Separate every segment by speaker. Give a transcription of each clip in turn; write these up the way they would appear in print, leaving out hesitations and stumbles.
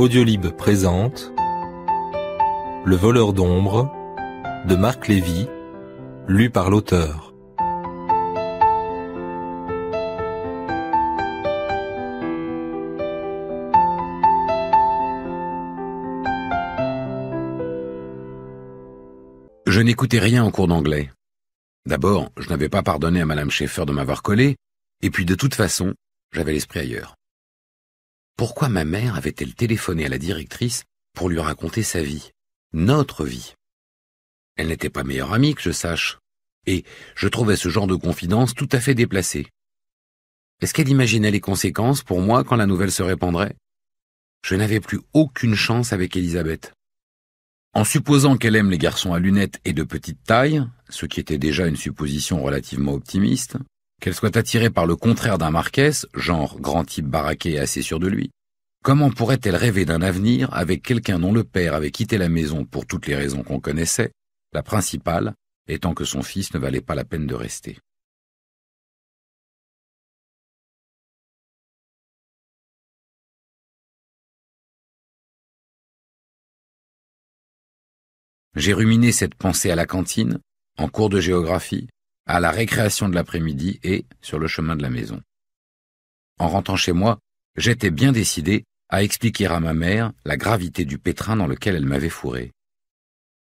Speaker 1: Audiolib présente Le voleur d'ombre de Marc Lévy, lu par l'auteur.
Speaker 2: Je n'écoutais rien en cours d'anglais. D'abord, je n'avais pas pardonné à Madame Schaeffer de m'avoir collé, et puis de toute façon, j'avais l'esprit ailleurs. Pourquoi ma mère avait-elle téléphoné à la directrice pour lui raconter sa vie, notre vie? Elle n'était pas meilleure amie que je sache, et je trouvais ce genre de confidence tout à fait déplacé. Est-ce qu'elle imaginait les conséquences pour moi quand la nouvelle se répandrait? Je n'avais plus aucune chance avec Elisabeth. En supposant qu'elle aime les garçons à lunettes et de petite taille, ce qui était déjà une supposition relativement optimiste, qu'elle soit attirée par le contraire d'un Marquès, genre grand type baraqué et assez sûr de lui, comment pourrait-elle rêver d'un avenir avec quelqu'un dont le père avait quitté la maison pour toutes les raisons qu'on connaissait, la principale étant que son fils ne valait pas la peine de rester? J'ai ruminé cette pensée à la cantine, en cours de géographie, à la récréation de l'après-midi et sur le chemin de la maison. En rentrant chez moi, j'étais bien décidé à expliquer à ma mère la gravité du pétrin dans lequel elle m'avait fourré.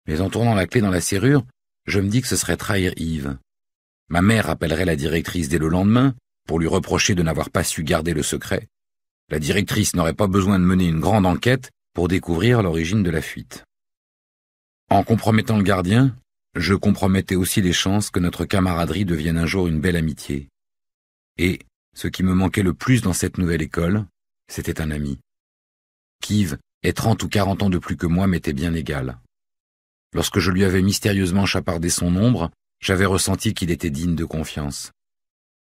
Speaker 2: Mais en tournant la clé dans la serrure, je me dis que ce serait trahir Yves. Ma mère appellerait la directrice dès le lendemain pour lui reprocher de n'avoir pas su garder le secret. La directrice n'aurait pas besoin de mener une grande enquête pour découvrir l'origine de la fuite. En compromettant le gardien, je compromettais aussi les chances que notre camaraderie devienne un jour une belle amitié. Et ce qui me manquait le plus dans cette nouvelle école, c'était un ami. Qu'Yves ait 30 ou 40 ans de plus que moi m'était bien égal. Lorsque je lui avais mystérieusement chapardé son ombre, j'avais ressenti qu'il était digne de confiance.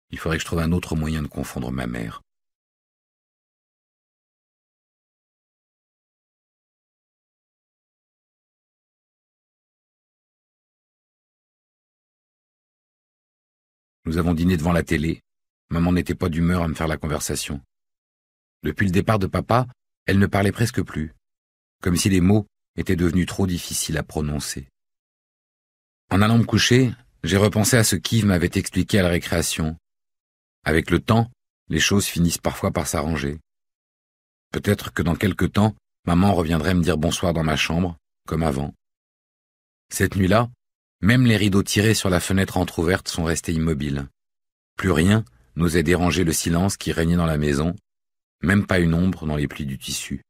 Speaker 2: Il faudrait que je trouve un autre moyen de confondre ma mère. Nous avons dîné devant la télé. Maman n'était pas d'humeur à me faire la conversation. Depuis le départ de papa, elle ne parlait presque plus, comme si les mots étaient devenus trop difficiles à prononcer. En allant me coucher, j'ai repensé à ce qu'Yves m'avait expliqué à la récréation. Avec le temps, les choses finissent parfois par s'arranger. Peut-être que dans quelque temps, maman reviendrait me dire bonsoir dans ma chambre, comme avant. Cette nuit-là, même les rideaux tirés sur la fenêtre entr'ouverte sont restés immobiles. Plus rien n'osait déranger le silence qui régnait dans la maison, même pas une ombre dans les plis du tissu.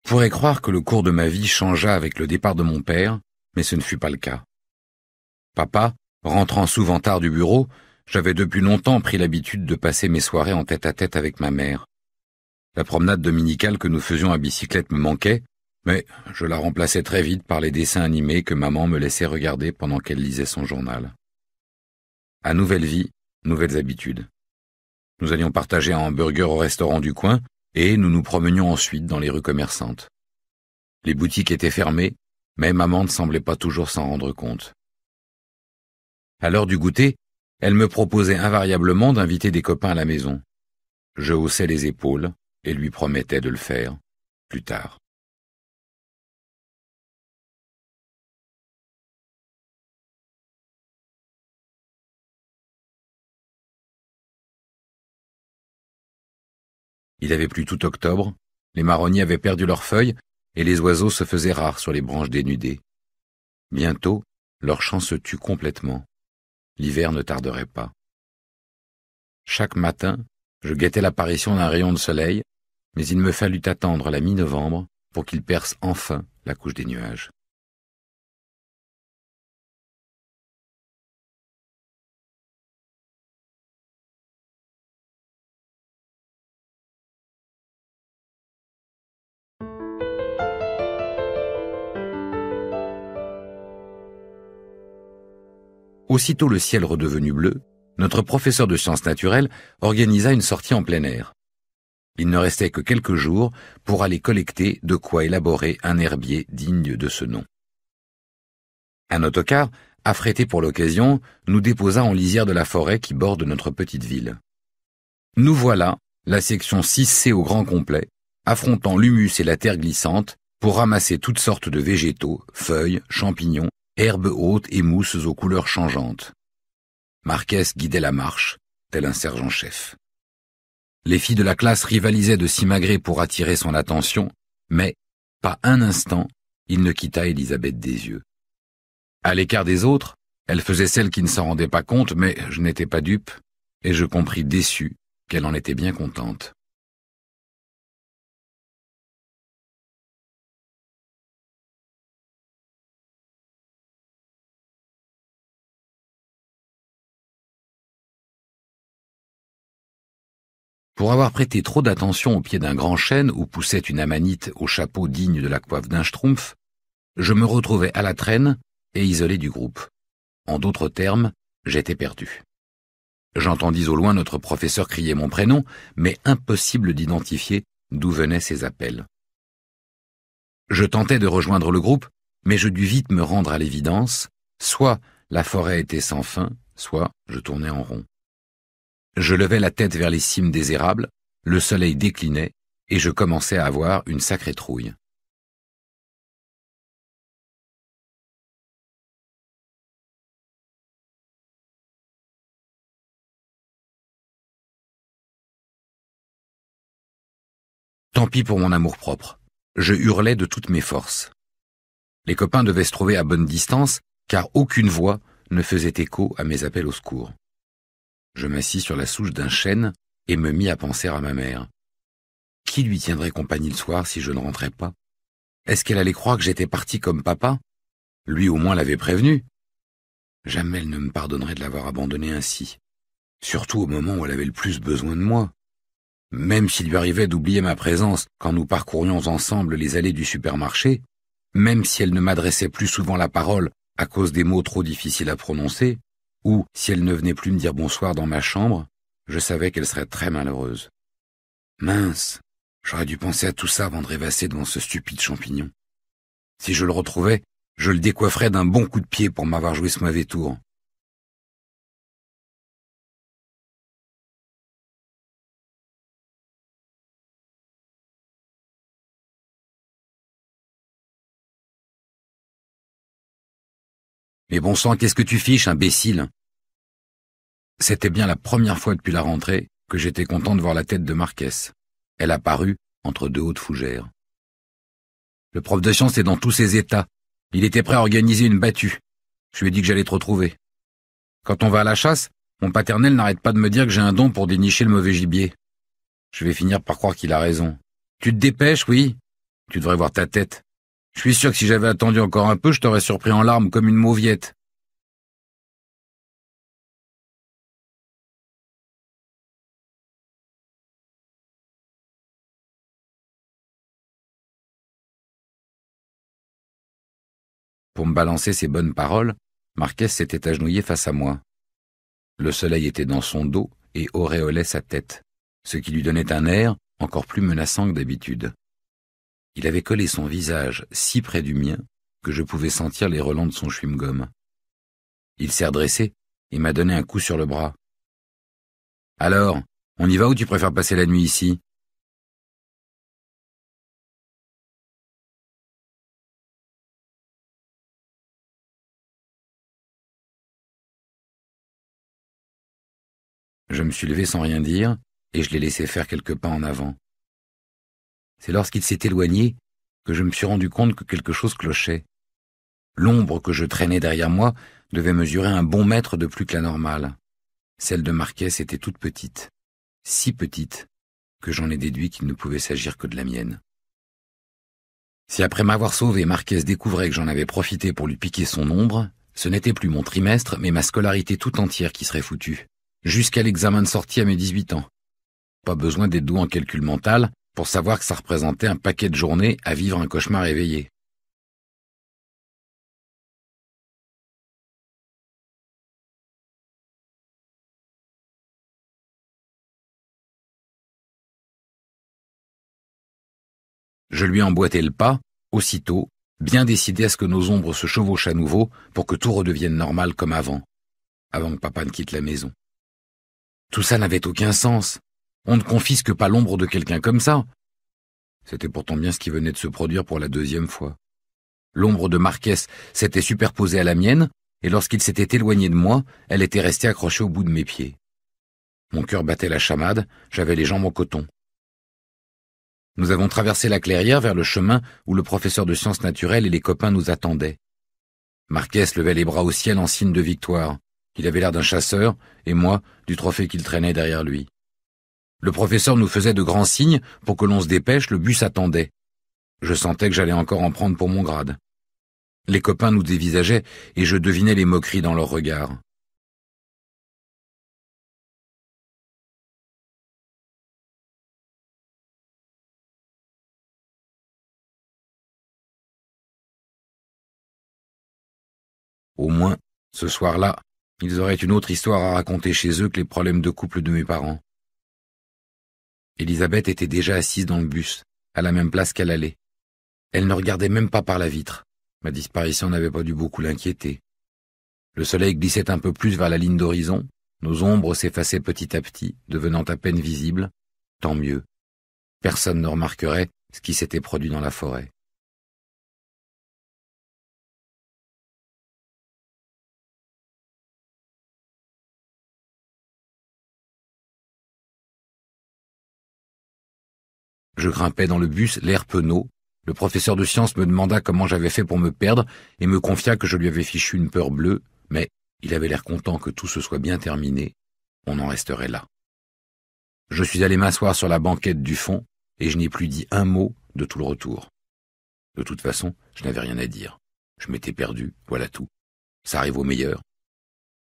Speaker 2: On pourrait croire que le cours de ma vie changea avec le départ de mon père, mais ce ne fut pas le cas. Papa, rentrant souvent tard du bureau, j'avais depuis longtemps pris l'habitude de passer mes soirées en tête-à-tête avec ma mère. La promenade dominicale que nous faisions à bicyclette me manquait, mais je la remplaçais très vite par les dessins animés que maman me laissait regarder pendant qu'elle lisait son journal. À nouvelle vie, nouvelles habitudes. Nous allions partager un hamburger au restaurant du coin, et nous nous promenions ensuite dans les rues commerçantes. Les boutiques étaient fermées, mais maman ne semblait pas toujours s'en rendre compte. À l'heure du goûter, elle me proposait invariablement d'inviter des copains à la maison. Je haussais les épaules et lui promettais de le faire plus tard. Il avait plu tout octobre, les marronniers avaient perdu leurs feuilles et les oiseaux se faisaient rares sur les branches dénudées. Bientôt, leur chant se tut complètement. L'hiver ne tarderait pas. Chaque matin, je guettais l'apparition d'un rayon de soleil, mais il me fallut attendre la mi-novembre pour qu'il perce enfin la couche des nuages. Aussitôt le ciel redevenu bleu, notre professeur de sciences naturelles organisa une sortie en plein air. Il ne restait que quelques jours pour aller collecter de quoi élaborer un herbier digne de ce nom. Un autocar, affrété pour l'occasion, nous déposa en lisière de la forêt qui borde notre petite ville. Nous voilà, la section 6C au grand complet, affrontant l'humus et la terre glissante pour ramasser toutes sortes de végétaux, feuilles, champignons, herbes hautes et mousses aux couleurs changeantes. Marquez guidait la marche, tel un sergent-chef. Les filles de la classe rivalisaient de s'imagrer pour attirer son attention, mais, pas un instant, il ne quitta Élisabeth des yeux. À l'écart des autres, elle faisait celle qui ne s'en rendait pas compte, mais je n'étais pas dupe, et je compris déçu qu'elle en était bien contente. Pour avoir prêté trop d'attention au pied d'un grand chêne où poussait une amanite au chapeau digne de la coiffe d'un schtroumpf, je me retrouvais à la traîne et isolé du groupe. En d'autres termes, j'étais perdu. J'entendis au loin notre professeur crier mon prénom, mais impossible d'identifier d'où venaient ces appels. Je tentais de rejoindre le groupe, mais je dus vite me rendre à l'évidence, soit la forêt était sans fin, soit je tournais en rond. Je levais la tête vers les cimes des érables, le soleil déclinait, et je commençais à avoir une sacrée trouille. Tant pis pour mon amour-propre. Je hurlais de toutes mes forces. Les copains devaient se trouver à bonne distance, car aucune voix ne faisait écho à mes appels au secours. Je m'assis sur la souche d'un chêne et me mis à penser à ma mère. Qui lui tiendrait compagnie le soir si je ne rentrais pas? Est-ce qu'elle allait croire que j'étais parti comme papa? Lui au moins l'avait prévenu. Jamais elle ne me pardonnerait de l'avoir abandonné ainsi, surtout au moment où elle avait le plus besoin de moi. Même s'il lui arrivait d'oublier ma présence quand nous parcourions ensemble les allées du supermarché, même si elle ne m'adressait plus souvent la parole à cause des mots trop difficiles à prononcer, ou si elle ne venait plus me dire bonsoir dans ma chambre, je savais qu'elle serait très malheureuse. Mince, j'aurais dû penser à tout ça avant de rêvasser devant ce stupide champignon. Si je le retrouvais, je le décoifferais d'un bon coup de pied pour m'avoir joué ce mauvais tour. Mais bon sang, qu'est-ce que tu fiches, imbécile? C'était bien la première fois depuis la rentrée que j'étais content de voir la tête de Marquez. Elle apparut entre deux hautes fougères. Le prof de sciences est dans tous ses états. Il était prêt à organiser une battue. Je lui ai dit que j'allais te retrouver. Quand on va à la chasse, mon paternel n'arrête pas de me dire que j'ai un don pour dénicher le mauvais gibier. Je vais finir par croire qu'il a raison. Tu te dépêches, oui? Tu devrais voir ta tête. Je suis sûr que si j'avais attendu encore un peu, je t'aurais surpris en larmes comme une mauviette. Pour me balancer ces bonnes paroles, Marquez s'était agenouillé face à moi. Le soleil était dans son dos et auréolait sa tête, ce qui lui donnait un air encore plus menaçant que d'habitude. Il avait collé son visage si près du mien que je pouvais sentir les relents de son chewing-gum. Il s'est redressé et m'a donné un coup sur le bras. « Alors, on y va ou tu préfères passer la nuit ici ?» Je me suis levé sans rien dire et je l'ai laissé faire quelques pas en avant. C'est lorsqu'il s'est éloigné que je me suis rendu compte que quelque chose clochait. L'ombre que je traînais derrière moi devait mesurer un bon mètre de plus que la normale. Celle de Marquez était toute petite, si petite que j'en ai déduit qu'il ne pouvait s'agir que de la mienne. Si après m'avoir sauvé, Marquez découvrait que j'en avais profité pour lui piquer son ombre, ce n'était plus mon trimestre, mais ma scolarité tout entière qui serait foutue, jusqu'à l'examen de sortie à mes 18 ans. Pas besoin d'être doué en calcul mental pour savoir que ça représentait un paquet de journées à vivre un cauchemar éveillé. Je lui ai emboîté le pas, aussitôt, bien décidé à ce que nos ombres se chevauchent à nouveau pour que tout redevienne normal comme avant que papa ne quitte la maison. Tout ça n'avait aucun sens. On ne confisque pas l'ombre de quelqu'un comme ça. C'était pourtant bien ce qui venait de se produire pour la deuxième fois. L'ombre de Marquès s'était superposée à la mienne, et lorsqu'il s'était éloigné de moi, elle était restée accrochée au bout de mes pieds. Mon cœur battait la chamade, j'avais les jambes en coton. Nous avons traversé la clairière vers le chemin où le professeur de sciences naturelles et les copains nous attendaient. Marquès levait les bras au ciel en signe de victoire. Il avait l'air d'un chasseur, et moi, du trophée qu'il traînait derrière lui. Le professeur nous faisait de grands signes pour que l'on se dépêche, le bus attendait. Je sentais que j'allais encore en prendre pour mon grade. Les copains nous dévisageaient, et je devinais les moqueries dans leurs regards. Au moins, ce soir-là, ils auraient une autre histoire à raconter chez eux que les problèmes de couple de mes parents. Elisabeth était déjà assise dans le bus, à la même place qu'elle allait. Elle ne regardait même pas par la vitre. Ma disparition n'avait pas dû beaucoup l'inquiéter. Le soleil glissait un peu plus vers la ligne d'horizon, nos ombres s'effaçaient petit à petit, devenant à peine visibles. Tant mieux. Personne ne remarquerait ce qui s'était produit dans la forêt. Je grimpais dans le bus, l'air penaud. Le professeur de sciences me demanda comment j'avais fait pour me perdre et me confia que je lui avais fichu une peur bleue, mais il avait l'air content que tout se soit bien terminé. On en resterait là. Je suis allé m'asseoir sur la banquette du fond et je n'ai plus dit un mot de tout le retour. De toute façon, je n'avais rien à dire. Je m'étais perdu, voilà tout. Ça arrive au meilleur.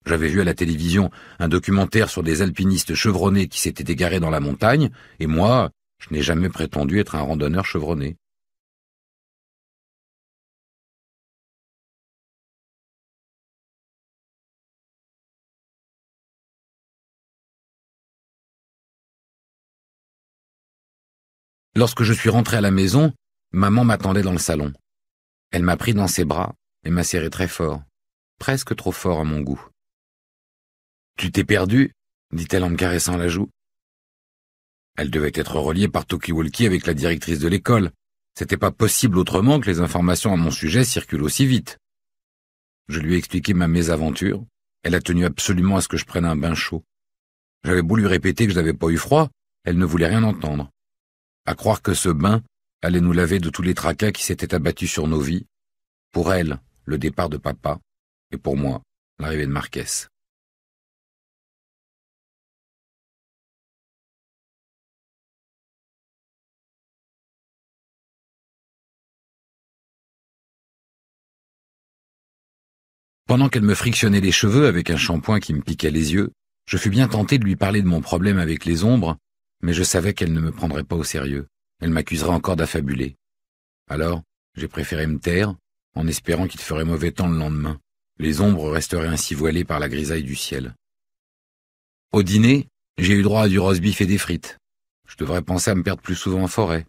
Speaker 2: J'avais vu à la télévision un documentaire sur des alpinistes chevronnés qui s'étaient égarés dans la montagne, et moi, je n'ai jamais prétendu être un randonneur chevronné. Lorsque je suis rentré à la maison, maman m'attendait dans le salon. Elle m'a pris dans ses bras et m'a serré très fort, presque trop fort à mon goût. « Tu t'es perdu ?» dit-elle en me caressant la joue. Elle devait être reliée par talkie-walkie avec la directrice de l'école. C'était pas possible autrement que les informations à mon sujet circulent aussi vite. Je lui ai expliqué ma mésaventure. Elle a tenu absolument à ce que je prenne un bain chaud. J'avais beau lui répéter que je n'avais pas eu froid, elle ne voulait rien entendre. À croire que ce bain allait nous laver de tous les tracas qui s'étaient abattus sur nos vies. Pour elle, le départ de papa, et pour moi, l'arrivée de Marquès. Pendant qu'elle me frictionnait les cheveux avec un shampoing qui me piquait les yeux, je fus bien tenté de lui parler de mon problème avec les ombres, mais je savais qu'elle ne me prendrait pas au sérieux. Elle m'accuserait encore d'affabuler. Alors, j'ai préféré me taire, en espérant qu'il ferait mauvais temps le lendemain. Les ombres resteraient ainsi voilées par la grisaille du ciel. Au dîner, j'ai eu droit à du roast-beef et des frites. Je devrais penser à me perdre plus souvent en forêt.